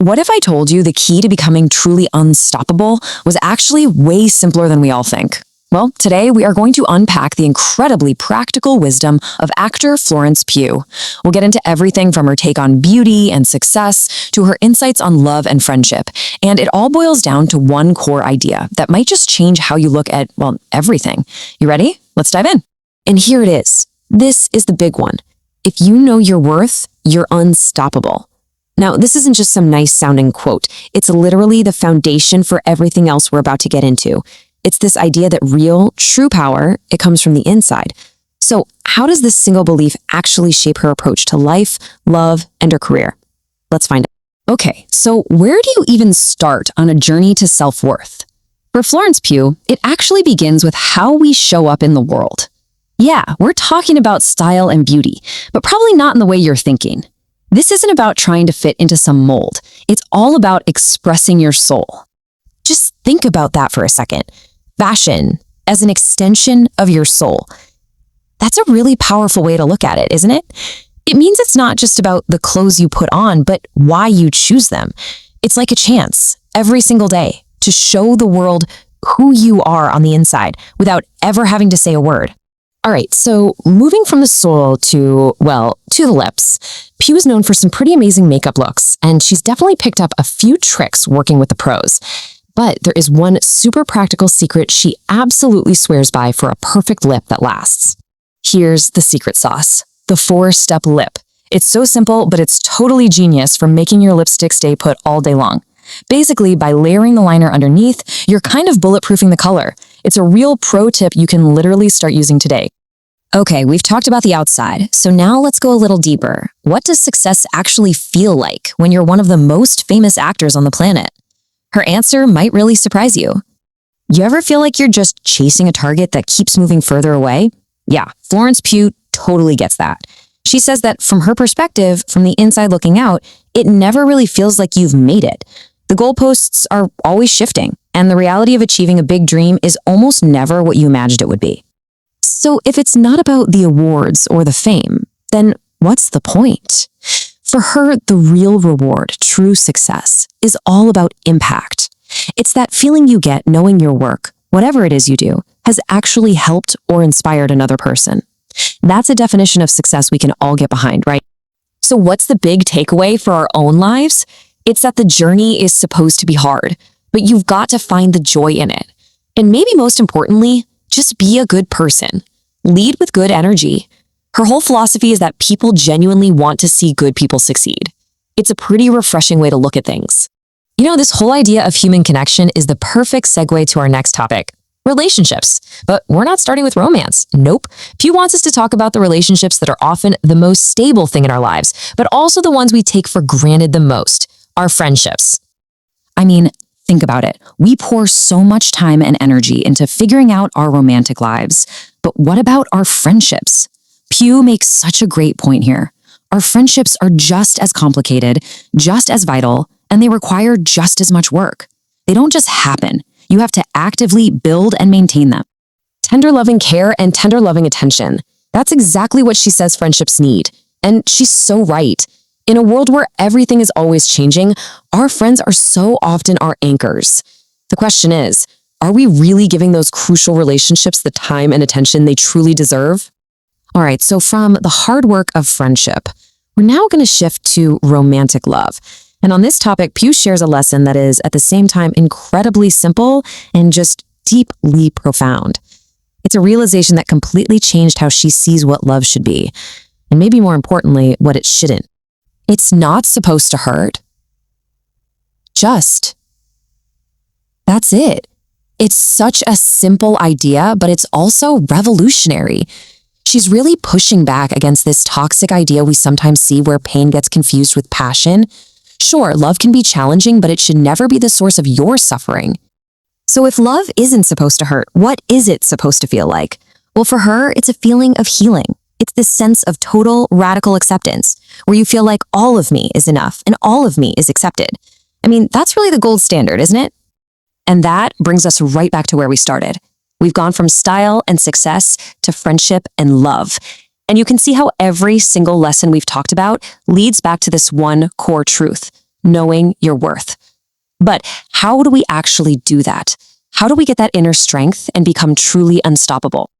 What if I told you the key to becoming truly unstoppable was actually way simpler than we all think? Well, today we are going to unpack the incredibly practical wisdom of actor Florence Pugh. We'll get into everything from her take on beauty and success to her insights on love and friendship. And it all boils down to one core idea that might just change how you look at, well, everything. You ready? Let's dive in. And here it is. This is the big one. If you know your worth, you're unstoppable. Now, this isn't just some nice sounding quote. It's literally the foundation for everything else we're about to get into. It's this idea that real, true power, it comes from the inside. So how does this single belief actually shape her approach to life, love, and her career? Let's find out. Okay, so where do you even start on a journey to self-worth? For Florence Pugh, it actually begins with how we show up in the world. Yeah, we're talking about style and beauty, but probably not in the way you're thinking. This isn't about trying to fit into some mold. It's all about expressing your soul. Just think about that for a second. Fashion as an extension of your soul. That's a really powerful way to look at it, isn't it? It means it's not just about the clothes you put on, but why you choose them. It's like a chance every single day to show the world who you are on the inside without ever having to say a word. All right, so moving from the soul to the lips, Pugh is known for some pretty amazing makeup looks, and she's definitely picked up a few tricks working with the pros. But there is one super practical secret she absolutely swears by for a perfect lip that lasts. Here's the secret sauce, the 4-step lip. It's so simple, but it's totally genius for making your lipstick stay put all day long. Basically, by layering the liner underneath, you're kind of bulletproofing the color. It's a real pro tip you can literally start using today. Okay, we've talked about the outside, so now let's go a little deeper. What does success actually feel like when you're one of the most famous actors on the planet? Her answer might really surprise you. You ever feel like you're just chasing a target that keeps moving further away? Yeah, Florence Pugh totally gets that. She says that from her perspective, from the inside looking out, it never really feels like you've made it. The goalposts are always shifting, and the reality of achieving a big dream is almost never what you imagined it would be. So if it's not about the awards or the fame, then what's the point? For her, the real reward, true success, is all about impact. It's that feeling you get knowing your work, whatever it is you do, has actually helped or inspired another person. That's a definition of success we can all get behind, right? So what's the big takeaway for our own lives? It's that the journey is supposed to be hard, but you've got to find the joy in it. And maybe most importantly, just be a good person. Lead with good energy. Her whole philosophy is that people genuinely want to see good people succeed. It's a pretty refreshing way to look at things. You know, this whole idea of human connection is the perfect segue to our next topic, relationships. But we're not starting with romance. Nope. Pugh wants us to talk about the relationships that are often the most stable thing in our lives, but also the ones we take for granted the most, our friendships. I mean, think about it. We pour so much time and energy into figuring out our romantic lives. But what about our friendships? Pugh makes such a great point here. Our friendships are just as complicated, just as vital, and they require just as much work. They don't just happen. You have to actively build and maintain them. Tender loving care and tender loving attention. That's exactly what she says friendships need. And she's so right. In a world where everything is always changing, our friends are so often our anchors. The question is, are we really giving those crucial relationships the time and attention they truly deserve? All right, so from the hard work of friendship, we're now going to shift to romantic love. And on this topic, Pugh shares a lesson that is at the same time incredibly simple and just deeply profound. It's a realization that completely changed how she sees what love should be, and maybe more importantly, what it shouldn't. It's not supposed to hurt. Just. That's it. It's such a simple idea, but it's also revolutionary. She's really pushing back against this toxic idea we sometimes see where pain gets confused with passion. Sure, love can be challenging, but it should never be the source of your suffering. So if love isn't supposed to hurt, what is it supposed to feel like? Well, for her, it's a feeling of healing. It's this sense of total, radical acceptance, where you feel like all of me is enough and all of me is accepted. I mean, that's really the gold standard, isn't it? And that brings us right back to where we started. We've gone from style and success to friendship and love. And you can see how every single lesson we've talked about leads back to this one core truth. knowing your worth. But how do we actually do that? How do we get that inner strength and become truly unstoppable?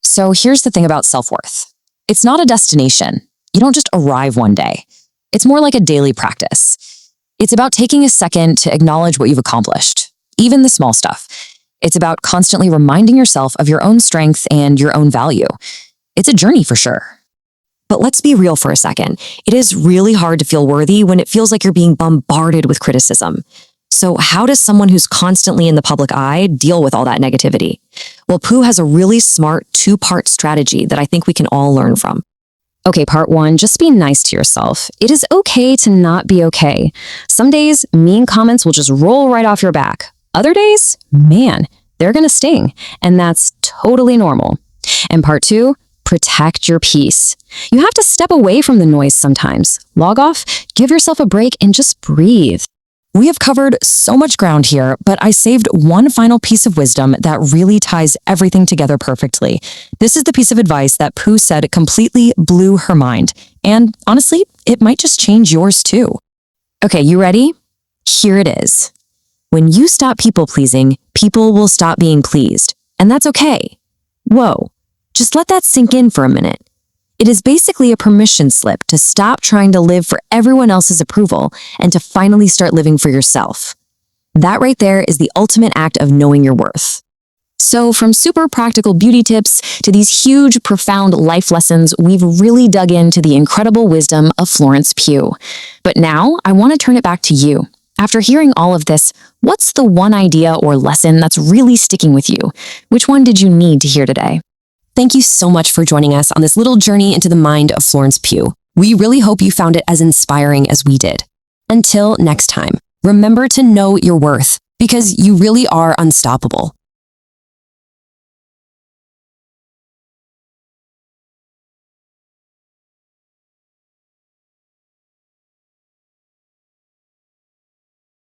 So here's the thing about self-worth. It's not a destination. You don't just arrive one day. It's more like a daily practice. It's about taking a second to acknowledge what you've accomplished, even the small stuff. It's about constantly reminding yourself of your own strength and your own value. It's a journey for sure. But let's be real for a second. It is really hard to feel worthy when it feels like you're being bombarded with criticism. So how does someone who's constantly in the public eye deal with all that negativity? Well, Pugh has a really smart two-part strategy that I think we can all learn from. Okay, part one, just be nice to yourself. It is okay to not be okay. Some days, mean comments will just roll right off your back. Other days, man, they're gonna sting. And that's totally normal. And part two, protect your peace. You have to step away from the noise sometimes. Log off, give yourself a break, and just breathe. We have covered so much ground here, but I saved one final piece of wisdom that really ties everything together perfectly. This is the piece of advice that Pugh said completely blew her mind. And honestly, it might just change yours too. Okay, you ready? Here it is. When you stop people-pleasing, people will stop being pleased. And that's okay. Whoa, just let that sink in for a minute. It is basically a permission slip to stop trying to live for everyone else's approval and to finally start living for yourself. That right there is the ultimate act of knowing your worth. So from super practical beauty tips to these huge, profound life lessons, we've really dug into the incredible wisdom of Florence Pugh. But now I want to turn it back to you. After hearing all of this, what's the one idea or lesson that's really sticking with you? Which one did you need to hear today? Thank you so much for joining us on this little journey into the mind of Florence Pugh. We really hope you found it as inspiring as we did. Until next time, remember to know your worth, because you really are unstoppable.